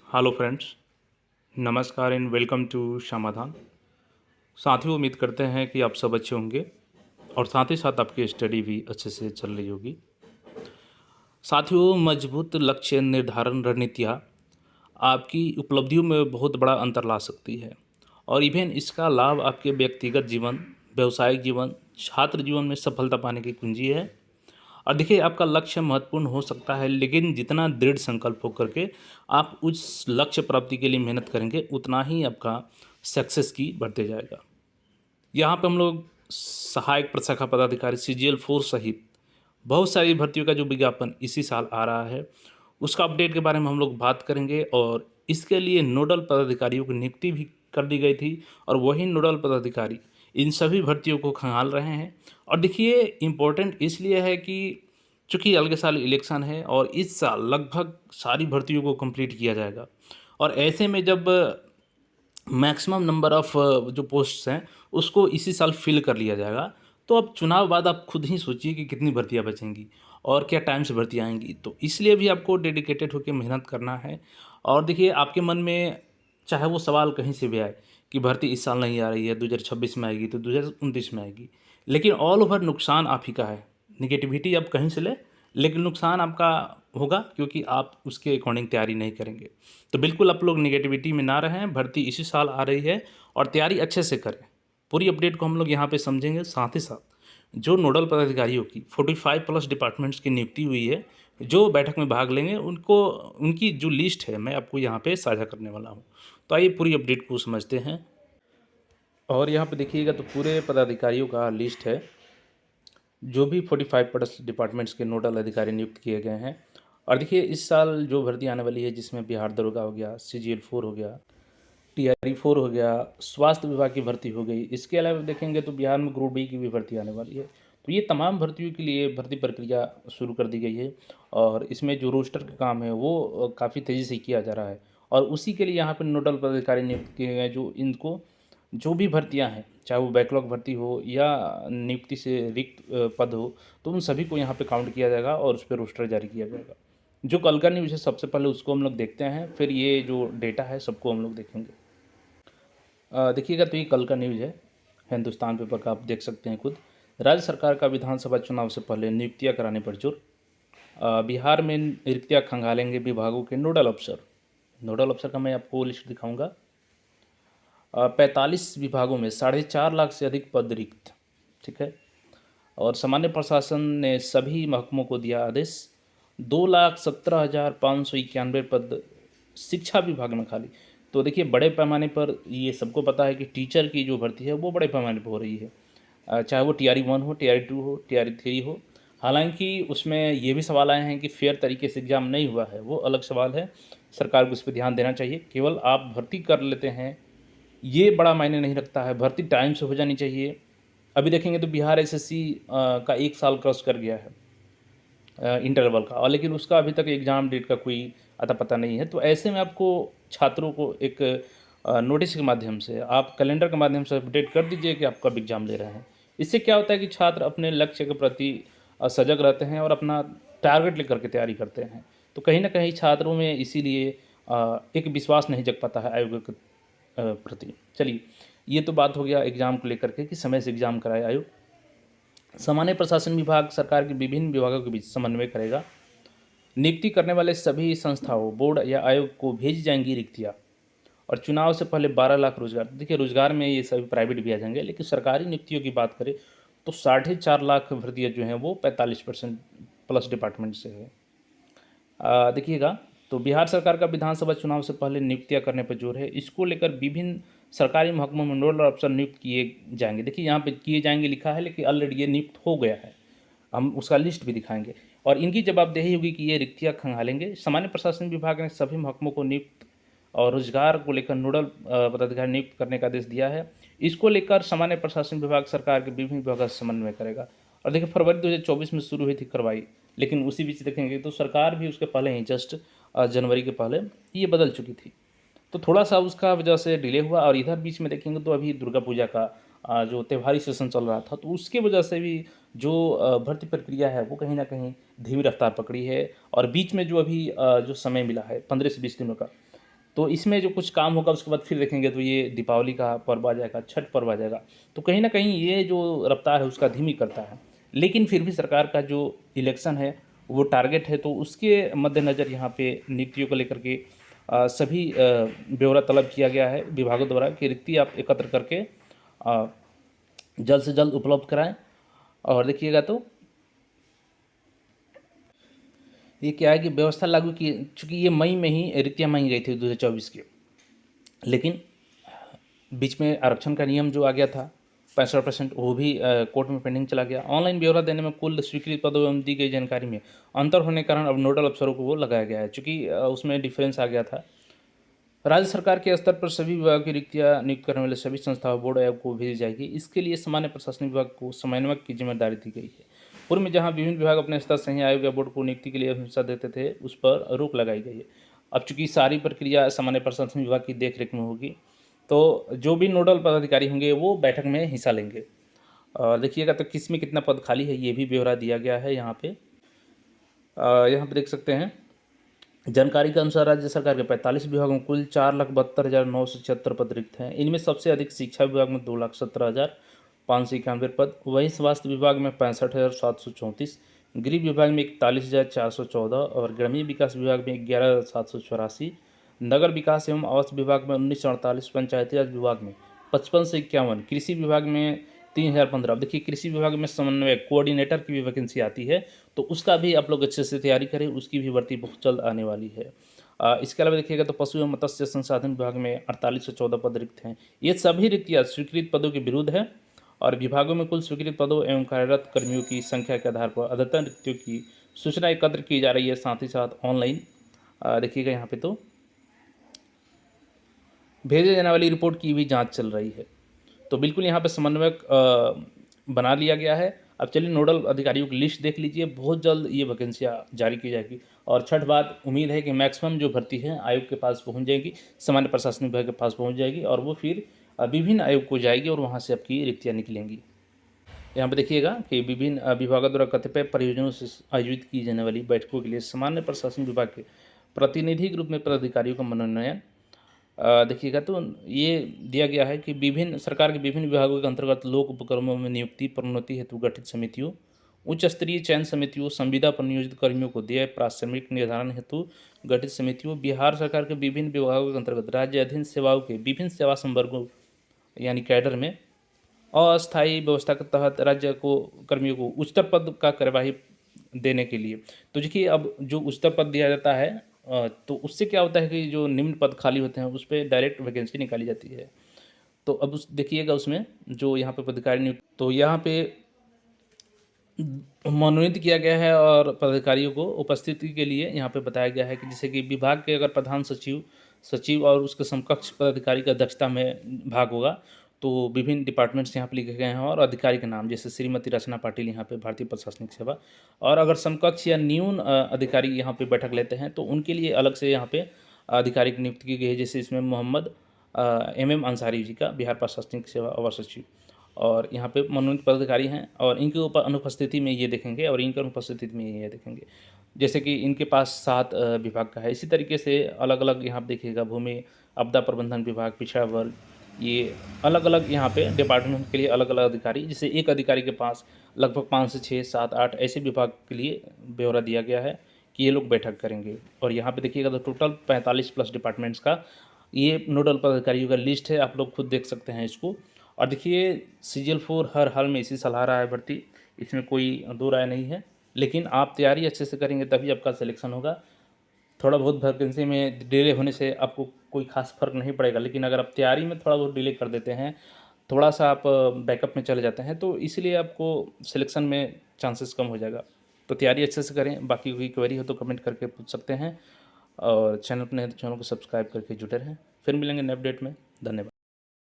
Hello friends, नमस्कार and welcome to समाधान। साथियों, उम्मीद करते हैं कि आप सब अच्छे होंगे और साथ ही साथ आपकी स्टडी भी अच्छे से चल रही होगी। साथियों, मजबूत लक्ष्य निर्धारण रणनीतियाँ आपकी उपलब्धियों में बहुत बड़ा अंतर ला सकती है और इवन इसका लाभ आपके व्यक्तिगत जीवन, व्यावसायिक जीवन, छात्र जीवन में सफलता पाने की कुंजी है। और देखिए, आपका लक्ष्य महत्वपूर्ण हो सकता है, लेकिन जितना दृढ़ संकल्प होकर के आप उस लक्ष्य प्राप्ति के लिए मेहनत करेंगे, उतना ही आपका सक्सेस की बढ़ते जाएगा। यहाँ पे हम लोग सहायक प्रशाखा पदाधिकारी सीजीएल 4 सहित बहुत सारी भर्तियों का जो विज्ञापन इसी साल आ रहा है, उसका अपडेट के बारे में हम लोग बात करेंगे। और इसके लिए नोडल पदाधिकारियों की नियुक्ति भी कर दी गई थी और वही नोडल पदाधिकारी इन सभी भर्तियों को खंगाल रहे हैं। और देखिए, इम्पोर्टेंट इसलिए है कि चूँकि अगले साल इलेक्शन है और इस साल लगभग सारी भर्तियों को कंप्लीट किया जाएगा। और ऐसे में जब मैक्सिमम नंबर ऑफ़ जो पोस्ट्स हैं, उसको इसी साल फिल कर लिया जाएगा, तो अब चुनाव बाद आप खुद ही सोचिए कि कितनी भर्तियाँ बचेंगी और क्या टाइम से भर्तियाँ आएँगी। तो इसलिए भी आपको डेडिकेटेड होके मेहनत करना है। और देखिए, आपके मन में चाहे वो सवाल कहीं से भी आए कि भर्ती इस साल नहीं आ रही है, 2026 में आएगी तो 2029 में आएगी, लेकिन ऑल ओवर नुकसान आप ही का है। नेगेटिविटी आप कहीं से लें, लेकिन नुकसान आपका होगा क्योंकि आप उसके अकॉर्डिंग तैयारी नहीं करेंगे। तो बिल्कुल आप लोग नेगेटिविटी में ना रहें, भर्ती इसी साल आ रही है और तैयारी अच्छे से करें। पूरी अपडेट को हम लोग यहाँ पे समझेंगे। साथ ही साथ जो नोडल पदाधिकारियों की 45 प्लस डिपार्टमेंट्स की नियुक्ति हुई है, जो बैठक में भाग लेंगे, उनको उनकी जो लिस्ट है मैं आपको यहाँ पे साझा करने वाला हूँ। तो आइए पूरी अपडेट को समझते हैं। और यहाँ पे देखिएगा तो पूरे पदाधिकारियों का लिस्ट है, जो भी 45 प्लस डिपार्टमेंट्स के नोडल अधिकारी नियुक्त किए गए हैं। और देखिए, इस साल जो भर्ती आने वाली है, जिसमें बिहार दरोगा हो गया, सीजीएल 4 हो गया, टीआरई 4 हो गया, स्वास्थ्य विभाग की भर्ती हो गई। इसके अलावा देखेंगे तो बिहार में ग्रुप डी की भी भर्ती आने वाली है। तो ये तमाम भर्तियों के लिए भर्ती प्रक्रिया शुरू कर दी गई है और इसमें जो रोस्टर का काम है वो काफ़ी तेज़ी से किया जा रहा है। और उसी के लिए यहाँ पर नोडल पदाधिकारी नियुक्त किए गए हैं, जो इनको जो भी भर्तियां हैं, चाहे वो बैकलॉग भर्ती हो या नियुक्ति से रिक्त पद हो, तो उन सभी को यहाँ पे काउंट किया जाएगा और उस पर रोस्टर जारी किया जाएगा। जो कल का न्यूज़ है, सबसे पहले उसको हम लोग देखते हैं, फिर ये जो डेटा है सबको हम लोग देखेंगे। देखिएगा तो ये कल का न्यूज़ है, हिंदुस्तान पेपर का, आप देख सकते हैं खुद। राज्य सरकार का विधानसभा चुनाव से पहले नियुक्तियाँ कराने पर जोर। बिहार में रिक्तियाँ खंगालेंगे विभागों के नोडल अफसर। नोडल अफसर का मैं आपको लिस्ट दिखाऊंगा। 45 विभागों में 4.5 लाख से अधिक पद रिक्त, ठीक है। और सामान्य प्रशासन ने सभी महकमों को दिया आदेश। 2,17,591 पद शिक्षा विभाग में खाली। तो देखिए, बड़े पैमाने पर ये सबको पता है कि टीचर की जो भर्ती है वो बड़े पैमाने पर हो रही है, चाहे वो टीआरई 1 हो, टीआरई 2 हो, टीआरई 3 हो। हालांकि उसमें ये भी सवाल आए हैं कि फेयर तरीके से एग्ज़ाम नहीं हुआ है, वो अलग सवाल है। सरकार को उस पर ध्यान देना चाहिए। केवल आप भर्ती कर लेते हैं, ये बड़ा मायने नहीं रखता है। भर्ती टाइम से हो जानी चाहिए। अभी देखेंगे तो बिहार एसएससी का 1 साल क्रॉस कर गया है इंटरवल का, और लेकिन उसका अभी तक एग्ज़ाम डेट का कोई अता पता नहीं है। तो ऐसे में आपको छात्रों को एक नोटिस के माध्यम से, आप कैलेंडर के माध्यम से अपडेट कर दीजिए कि आप कब एग्ज़ाम ले रहे हैं। इससे क्या होता है कि छात्र अपने लक्ष्य के प्रति सजग रहते हैं और अपना टारगेट लेकर के तैयारी करते हैं। तो कहीं ना कहीं छात्रों में इसीलिए एक विश्वास नहीं जग पाता है आयोग के प्रति। चलिए, ये तो बात हो गया एग्ज़ाम को लेकर के कि समय से एग्ज़ाम कराए आयोग। सामान्य प्रशासन विभाग सरकार के विभिन्न विभागों के बीच समन्वय करेगा। नियुक्ति करने वाले सभी संस्थाओं, बोर्ड या आयोग को भेजी जाएंगी रिक्तियाँ। और चुनाव से पहले 12 लाख रोजगार। देखिए, रोजगार में ये सभी प्राइवेट भी आ जाएंगे, लेकिन सरकारी नियुक्तियों की बात करें तो 4.5 लाख भर्तियाँ जो हैं वो 45% प्लस डिपार्टमेंट से है। देखिएगा तो बिहार सरकार का विधानसभा चुनाव से पहले नियुक्तियां करने पर जोर है। इसको लेकर विभिन्न सरकारी महकमों में नोडल अफसर नियुक्त किए जाएंगे। देखिए, यहाँ पे किए जाएंगे लिखा है, लेकिन ऑलरेडी ये नियुक्त हो गया है। हम उसका लिस्ट भी दिखाएंगे और इनकी जवाबदेही होगी कि ये रिक्तियाँ खंगालेंगे। सामान्य प्रशासन विभाग ने सभी महकमों को नियुक्त और रोजगार को लेकर नोडल पदाधिकारी नियुक्त करने का आदेश दिया है। इसको लेकर सामान्य प्रशासन विभाग सरकार के विभिन्न विभागों से समन्वय करेगा। और देखिए, फरवरी 2024 में शुरू हुई थी कार्रवाई, लेकिन उसी बीच देखेंगे तो सरकार भी उसके पहले ही जस्ट जनवरी के पहले ये बदल चुकी थी। तो थोड़ा सा उसका वजह से डिले हुआ। और इधर बीच में देखेंगे तो अभी दुर्गा पूजा का जो त्योहारी सेशन चल रहा था, तो उसके वजह से भी जो भर्ती प्रक्रिया है वो कहीं ना कहीं धीमी रफ्तार पकड़ी है। और बीच में जो अभी जो समय मिला है 15 से 20 दिनों का, तो इसमें जो कुछ काम होगा उसके बाद फिर देखेंगे तो ये दीपावली का पर्व आ जाएगा, छठ पर्व आ जाएगा। तो कहीं न कहीं ये जो रफ़्तार है उसका धीमी करता है। लेकिन फिर भी सरकार का जो इलेक्शन है वो टारगेट है, तो उसके मद्देनज़र यहाँ पे नियुक्तियों को लेकर के सभी ब्यौरा तलब किया गया है विभागों द्वारा कि रिक्ति आप एकत्र करके जल्द से जल्द उपलब्ध कराएँ। और देखिएगा तो ये क्या है कि व्यवस्था लागू की, चूँकि ये मई में ही रिक्तियाँ माँगी गई थी 2024 की, लेकिन बीच में आरक्षण का नियम जो आ गया था 65% वो भी कोर्ट में पेंडिंग चला गया। ऑनलाइन ब्यौरा देने में कुल स्वीकृत पदों एवं दी गई जानकारी में अंतर होने के कारण अब नोडल अफसरों को वो लगाया गया है, चूँकि उसमें डिफरेंस आ गया था। राज्य सरकार के स्तर पर सभी विभाग की रिक्तियाँ नियुक्त करने वाले सभी संस्थाओं बोर्ड आयोग को भेजी जाएगी। इसके लिए सामान्य प्रशासनिक विभाग को समन्वयक की जिम्मेदारी दी गई है। पूर्व में जहां विभिन्न विभाग अपने स्तर से ही आयोग या बोर्ड को नियुक्ति के लिए अनुमति देते थे, उस पर रोक लगाई गई है। अब चूंकि सारी प्रक्रिया सामान्य प्रशासन विभाग की देखरेख में होगी, तो जो भी नोडल पदाधिकारी होंगे वो बैठक में हिस्सा लेंगे। और देखिएगा तो किस में कितना पद खाली है ये भी ब्यौरा दिया गया है यहाँ पे। देख सकते हैं जानकारी के अनुसार राज्य सरकार के 45 विभागों में कुल 4,72,976 पद रिक्त हैं। इनमें सबसे अधिक शिक्षा विभाग में 2,17,591 पद, वहीं स्वास्थ्य विभाग में 65,734, गृह विभाग में 41,414 और ग्रामीण विकास विभाग में 11,784, नगर विकास एवं आवास विभाग में 1948, पंचायती राज विभाग में 55 से 51, कृषि विभाग में 3,015। अब देखिए कृषि विभाग में समन्वय कोऑर्डिनेटर की भी वैकेंसी आती है, तो उसका भी आप लोग अच्छे से तैयारी करें, उसकी भी भर्ती बहुत जल्द आने वाली है। इसके अलावा देखिएगा तो पशु एवं मत्स्य संसाधन विभाग में 48 से 14 पद रिक्त हैं। ये सभी रिक्तियाँ स्वीकृत पदों के विरुद्ध है और विभागों में कुल स्वीकृत पदों एवं कार्यरत कर्मियों की संख्या के आधार पर अद्यतन रिक्तियों की सूचना एकत्र की जा रही है। साथ ही साथ ऑनलाइन देखिएगा यहाँ पे तो भेजे जाने वाली रिपोर्ट की भी जाँच चल रही है। तो बिल्कुल यहाँ पे समन्वयक बना लिया गया है। अब चलिए नोडल अधिकारियों की लिस्ट देख लीजिए, बहुत जल्द ये वैकेंसियाँ जारी की जाएगी। और छठ बात उम्मीद है कि मैक्सिमम जो भर्ती है आयोग के पास पहुंच जाएगी, सामान्य प्रशासनिक विभाग के पास पहुंच जाएगी और वो फिर विभिन्न आयोग को जाएगी और वहाँ से आपकी रिक्तियाँ निकलेंगी। यहाँ पे देखिएगा कि विभिन्न विभागों द्वारा कतिपय परियोजनाओं से आयोजित की जाने वाली बैठकों के लिए सामान्य प्रशासन विभाग के प्रतिनिधि के रूप में पदाधिकारियों का मनोनयन देखिएगा तो ये दिया गया है कि विभिन्न सरकार के विभिन्न विभागों के अंतर्गत लोक उपक्रमों में नियुक्ति प्रोन्नति हेतु गठित समितियों, उच्च स्तरीय चयन समितियों, संविदा पर नियोजित कर्मियों को देय प्राथमिक निर्धारण हेतु गठित समितियों, बिहार सरकार के विभिन्न विभागों के अंतर्गत राज्य अधीन सेवाओं के विभिन्न सेवा संवर्गों यानी कैडर में अस्थायी व्यवस्था के तहत राज्य को कर्मियों को उच्चतर पद का कार्यवाही देने के लिए। तो देखिए अब जो उच्चतर पद दिया जाता है तो उससे क्या होता है कि जो निम्न पद खाली होते हैं उस पर डायरेक्ट वैकेंसी निकाली जाती है। तो अब उस देखिएगा उसमें जो यहाँ पे पदाधिकारी नियुक्त, तो यहाँ पे मनोनीत किया गया है और पदाधिकारियों को उपस्थिति के लिए यहाँ पे बताया गया है कि जैसे कि विभाग के अगर प्रधान सचिव सचिव और उसके समकक्ष पदाधिकारी का अध्यक्षता में भाग होगा, तो विभिन्न डिपार्टमेंट्स यहाँ पे लिखे गए हैं और अधिकारी के नाम जैसे श्रीमती रचना पाटिल यहाँ पे भारतीय प्रशासनिक सेवा, और अगर समकक्ष या न्यून अधिकारी यहाँ पे बैठक लेते हैं तो उनके लिए अलग से यहाँ पे अधिकारी की नियुक्ति की गई है। जैसे इसमें मोहम्मद MM अंसारी जी का बिहार प्रशासनिक सेवा अवर सचिव, और यहाँ पे मनोनीत पदाधिकारी हैं और इनके ऊपर अनुपस्थिति में ये देखेंगे और इनके अनुपस्थिति में ये देखेंगे। जैसे कि इनके पास 7 विभाग का है, इसी तरीके से अलग अलग यहाँ पे देखिएगा भूमि आपदा प्रबंधन विभाग, पिछड़ा वर्ग, ये अलग अलग यहाँ पे डिपार्टमेंट के लिए अलग अलग अधिकारी, जैसे एक अधिकारी के पास लगभग 5 से 6, 7, 8 ऐसे विभाग के लिए ब्यौरा दिया गया है कि ये लोग बैठक करेंगे। और यहाँ पे देखिएगा तो टोटल 45 प्लस डिपार्टमेंट्स का ये नोडल पदाधिकारियों का लिस्ट है, आप लोग खुद देख सकते हैं इसको। और देखिए CGL4 हर हाल में इसी सलाह रहा है भर्ती, इसमें कोई दो राय नहीं है, लेकिन आप तैयारी अच्छे से करेंगे तभी आपका सिलेक्शन होगा। थोड़ा बहुत वैकेंसी में डिले होने से आपको कोई खास फर्क नहीं पड़ेगा, लेकिन अगर आप तैयारी में थोड़ा बहुत डिले कर देते हैं, थोड़ा सा आप बैकअप में चले जाते हैं, तो इसलिए आपको सिलेक्शन में चांसेस कम हो जाएगा। तो तैयारी अच्छे से करें। बाकी कोई क्वेरी हो तो कमेंट करके पूछ सकते हैं और चैनल पर नहीं तो चैनल को सब्सक्राइब करके जुटे रहें। फिर मिलेंगे नए अपडेट में। धन्यवाद।